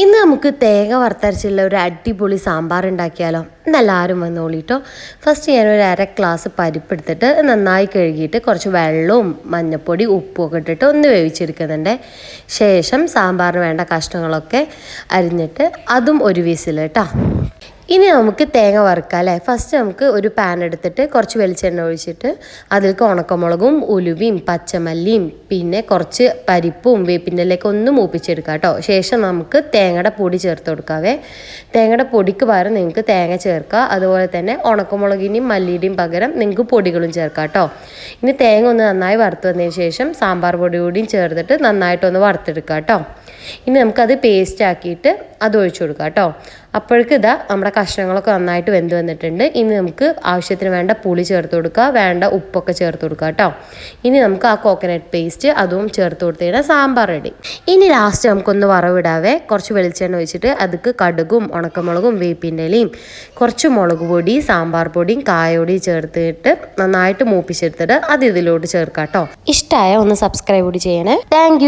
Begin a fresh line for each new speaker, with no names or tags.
ഇന്ന് നമുക്ക് തേങ്ങ വറുത്തരച്ചുള്ള ഒരു അടിപൊളി സാമ്പാർ ഉണ്ടാക്കിയാലോ? ഇന്നെല്ലാവരും വന്നോളിട്ടോ. ഫസ്റ്റ് ഞാനൊരു 1/2 ഗ്ലാസ് പരിപ്പെടുത്തിട്ട് നന്നായി കഴുകിയിട്ട് കുറച്ച് വെള്ളവും മഞ്ഞൾപ്പൊടി ഉപ്പും ഒക്കെ ഇട്ടിട്ട് ഒന്ന് വേവിച്ചെടുക്കുന്നുണ്ട്. ശേഷം സാമ്പാറിന് വേണ്ട കഷ്ണങ്ങളൊക്കെ അരിഞ്ഞിട്ട് അതും ഒരു വിസിൽ കേട്ടോ. ഇനി നമുക്ക് തേങ്ങ വറുക്കാം അല്ലേ. ഫസ്റ്റ് നമുക്ക് ഒരു പാൻ എടുത്തിട്ട് കുറച്ച് വെളിച്ചെണ്ണ ഒഴിച്ചിട്ട് അതിലേക്ക് ഉണക്കമുളകും ഉലുവയും പച്ചമല്ലിയും പിന്നെ കുറച്ച് പരിപ്പും വേപ്പിൻ്റെലേക്ക് ഒന്ന് മൂപ്പിച്ചെടുക്കാം കേട്ടോ. ശേഷം നമുക്ക് തേങ്ങയുടെ പൊടി ചേർത്ത് കൊടുക്കാവേ. തേങ്ങയുടെ പൊടിക്ക് പകരം നിങ്ങൾക്ക് തേങ്ങ ചേർക്കുക. അതുപോലെ തന്നെ ഉണക്കമുളകിൻ്റെയും മല്ലിയുടെയും പകരം നിങ്ങൾക്ക് പൊടികളും ചേർക്കാം കേട്ടോ. ഇനി തേങ്ങ ഒന്ന് നന്നായി വറുത്ത് വന്നതിന് ശേഷം സാമ്പാർ പൊടി കൂടിയും ചേർത്തിട്ട് നന്നായിട്ടൊന്ന് വറുത്തെടുക്കാം കേട്ടോ. ഇനി നമുക്കത് പേസ്റ്റ് ആക്കിയിട്ട് അത് ഒഴിച്ചു കൊടുക്കാം കേട്ടോ. അപ്പോഴേക്ക് ഇതാ നമ്മുടെ കഷ്ണങ്ങളൊക്കെ നന്നായിട്ട് വെന്ത് വന്നിട്ടുണ്ട്. ഇനി നമുക്ക് ആവശ്യത്തിന് വേണ്ട പുളി ചേർത്ത് കൊടുക്കുക, വേണ്ട ഉപ്പൊക്കെ ചേർത്ത് കൊടുക്കുക കേട്ടോ. ഇനി നമുക്ക് ആ കോക്കനട്ട് പേസ്റ്റ് അതും ചേർത്ത് കൊടുത്ത് കഴിഞ്ഞാൽ സാമ്പാർ റെഡി. ഇനി ലാസ്റ്റ് നമുക്കൊന്ന് വറവിടാവേ. കുറച്ച് വെളിച്ചെണ്ണ ഒഴിച്ചിട്ട് അതിക്ക് കടുകും ഉണക്കമുളകും വേപ്പിൻ്റെ ഇലയും കുറച്ച് മുളക് പൊടി സാമ്പാർ പൊടിയും കായോടിയും ചേർത്തിട്ട് നന്നായിട്ട് മൂപ്പിച്ചെടുത്തിട്ട് അത് ഇതിലോട്ട് ചേർക്കാം കേട്ടോ. ഇഷ്ടമായ ഒന്ന് സബ്സ്ക്രൈബ് കൂടി ചെയ്യണേ. താങ്ക്